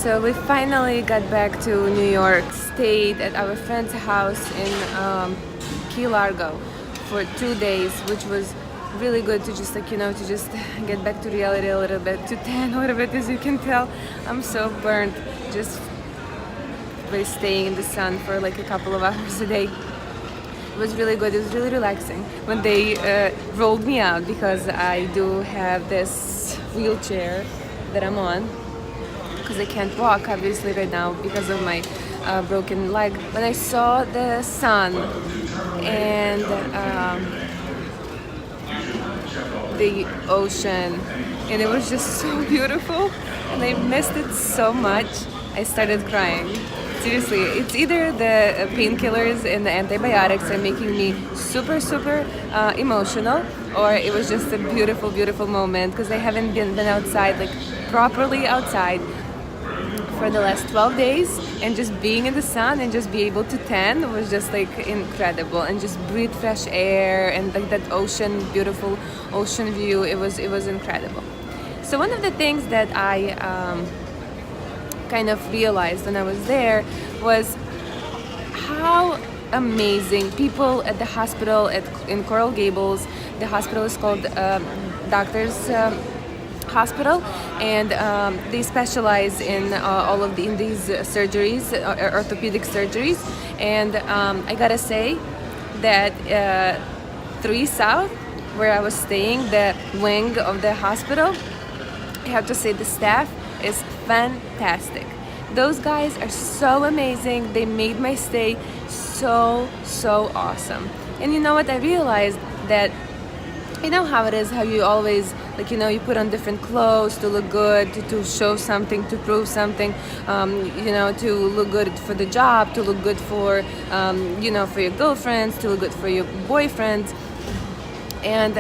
So we finally got back to New York, stayed at our friend's house in Key Largo for 2 days, which was really good to just to just get back to reality a little bit, to tan a little bit. As you can tell, I'm so burnt just by staying in the sun for like a couple of hours a day. It was really good. It was really relaxing when they rolled me out, because I do have this wheelchair that I'm on, because I can't walk obviously right now because of my broken leg. When I saw the sun and the ocean, and it was just so beautiful, and I missed it so much, I started crying. Seriously, it's either the painkillers and the antibiotics are making me super emotional, or it was just a beautiful moment, because I haven't been outside, like properly outside, for the last 12 days, and just being in the sun and just be able to tan was just like incredible, and just breathe fresh air and like that beautiful ocean view. It was incredible. So one of the things that I kind of realized when I was there was how amazing people at the hospital in Coral Gables. The hospital is called Doctors Hospital, and they specialize in all of these surgeries, orthopedic surgeries. And I gotta say that 3 South, where I was staying, the wing of the hospital, I have to say the staff is fantastic. Those guys are so amazing. They made my stay so awesome. And you know what? I realized that, you know how it is, how you always, like, you put on different clothes to look good, to show something, to prove something, to look good for the job, to look good for, for your girlfriends, to look good for your boyfriends. And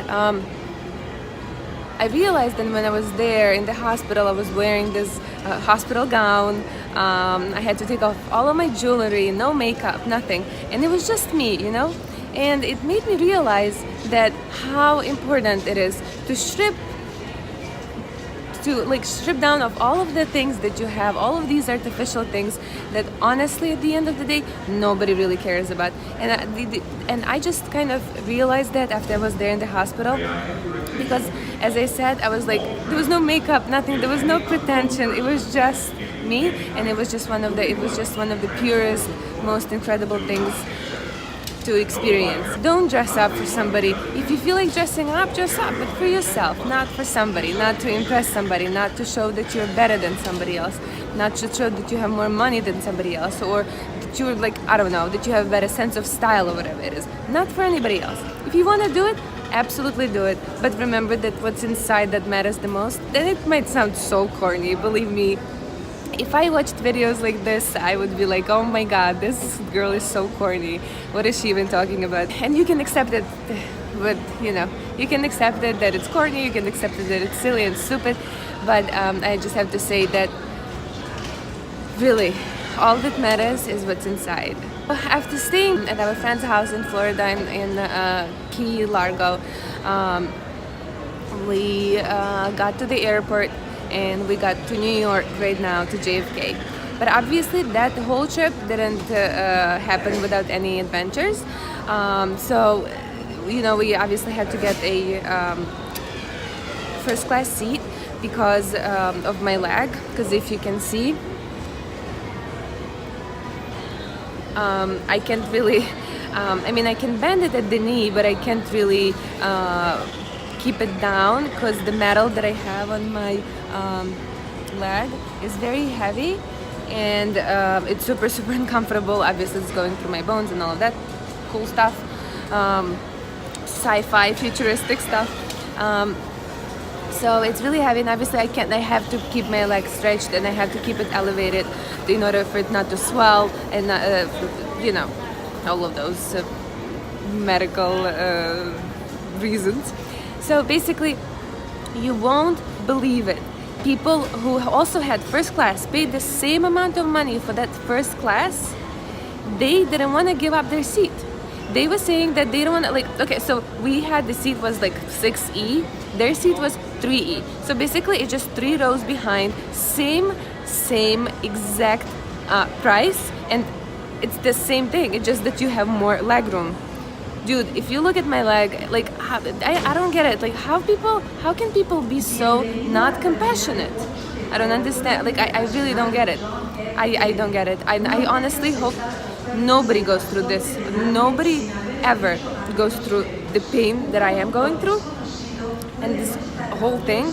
I realized that when I was there in the hospital, I was wearing this hospital gown. I had to take off all of my jewelry, no makeup, nothing. And it was just me, And it made me realize that how important it is to strip down of all of the things that you have, all of these artificial things that honestly at the end of the day nobody really cares about. And I just kind of realized that after I was there in the hospital, because as I said, I was like, there was no makeup, nothing, there was no pretension, it was just me, and it was just one of the purest, most incredible things to experience. Don't dress up for somebody. If you feel like dressing up, dress up, but for yourself, not for somebody, not to impress somebody, not to show that you're better than somebody else, not to show that you have more money than somebody else, or that you're like, I don't know, that you have a better sense of style or whatever it is. Not for anybody else. If you want to do it, absolutely do it, but remember that what's inside that matters the most. Then it might sound so corny, believe me. If I watched videos like this, I would be like, oh my god, this girl is so corny. What is she even talking about? And you can accept it, but you can accept it that it's corny, you can accept it that it's silly and stupid, but I just have to say that really, all that matters is what's inside. After staying at our friend's house in Florida, in Key Largo, we got to the airport, and we got to New York right now, to JFK. But obviously that whole trip didn't happen without any adventures. So we obviously had to get a first class seat because of my leg, because if you can see, I can't really, I can bend it at the knee, but I can't really keep it down, because the metal that I have on my leg is very heavy, and it's super uncomfortable. Obviously it's going through my bones and all of that cool stuff, sci-fi futuristic stuff, so it's really heavy, and obviously I have to keep my leg stretched, and I have to keep it elevated in order for it not to swell, and all of those medical reasons. So basically, you won't believe it. People who also had first class paid the same amount of money for that first class. They didn't want to give up their seat. They were saying that they don't want to, okay, so we had, the seat was like 6E, their seat was 3E. So basically it's just 3 rows behind, same same exact price, and it's the same thing. It's just that you have more leg room. Dude, if you look at my leg, like I don't get it. Like how can people be so not compassionate? I don't understand. Like I really don't get it. I don't get it. I honestly hope nobody goes through this. Nobody ever goes through the pain that I am going through, and this whole thing.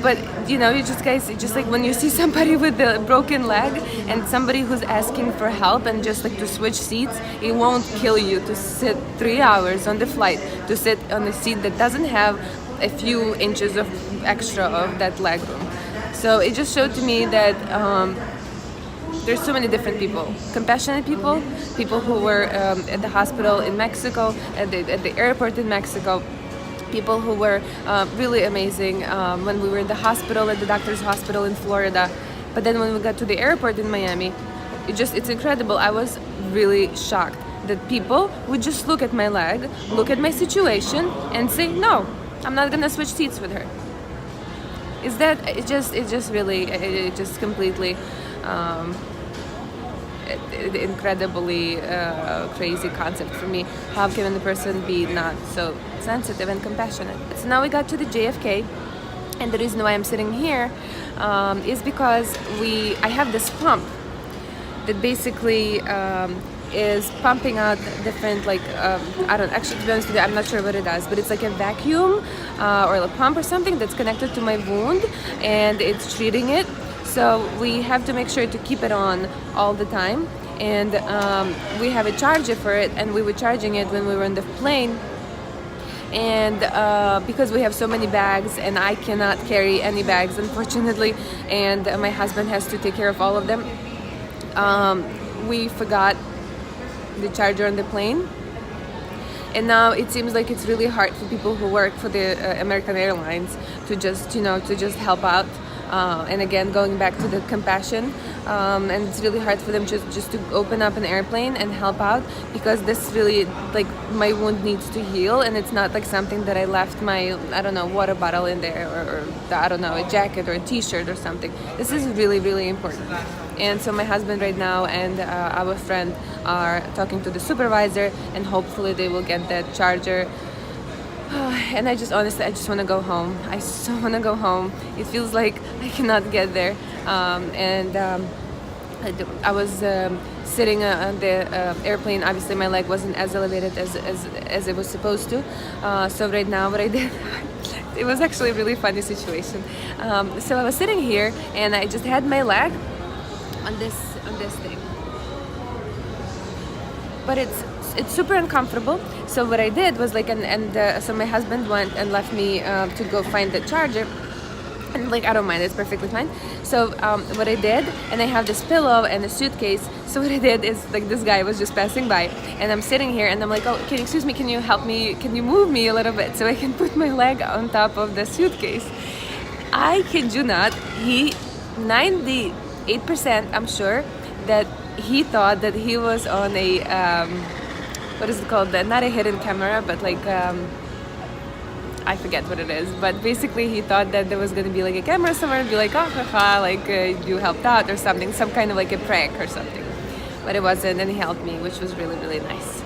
But you know, you just like when you see somebody with a broken leg and somebody who's asking for help and just like to switch seats, it won't kill you to sit 3 hours on the flight to sit on a seat that doesn't have a few inches of extra of that leg room. So it just showed to me that there's so many different people, compassionate people, people who were at the hospital in Mexico, at the airport in Mexico, people who were really amazing when we were in the hospital, at the doctor's hospital in Florida. But then when we got to the airport in Miami, it's incredible. I was really shocked that people would just look at my leg, look at my situation, and say, no, I'm not gonna switch seats with her. Is that it just completely incredibly crazy concept for me. How can a person be not so sensitive and compassionate? So now we got to the JFK, and the reason why I'm sitting here is because I have this pump that basically is pumping out different, like I don't actually, to be honest with you, I'm not sure what it does, but it's like a vacuum or a pump or something that's connected to my wound, and it's treating it. So we have to make sure to keep it on all the time, and we have a charger for it, and we were charging it when we were on the plane. And because we have so many bags and I cannot carry any bags, unfortunately, and my husband has to take care of all of them, we forgot the charger on the plane. And now it seems like it's really hard for people who work for the American Airlines to just help out. And again, going back to the compassion, and it's really hard for them just to open up an airplane and help out, because this really, like, my wound needs to heal, and it's not like something that I left my, I don't know, water bottle in there, or I don't know, a jacket or a t-shirt or something. This is really, really important. And so my husband right now and our friend are talking to the supervisor, and hopefully they will get that charger. And I just honestly want to go home. I so want to go home. It feels like I cannot get there. I was sitting on the airplane. Obviously my leg wasn't as elevated as it was supposed to. So right now what I did, it was actually a really funny situation. So I was sitting here and I just had my leg on this thing. But it's super uncomfortable. So what I did was like, so my husband went and left me to go find the charger, and like, I don't mind, it's perfectly fine. So what I did, and I have this pillow and a suitcase. So what I did is, like, this guy was just passing by, and I'm sitting here, and I'm like, oh, excuse me, can you help me? Can you move me a little bit so I can put my leg on top of the suitcase? I kid you not, 98%, I'm sure, that he thought that he was on a what is it called? Not a hidden camera, but like I forget what it is. But basically, he thought that there was going to be like a camera somewhere and be like, oh, haha, like you helped out or something, some kind of like a prank or something. But it wasn't, and he helped me, which was really, really nice.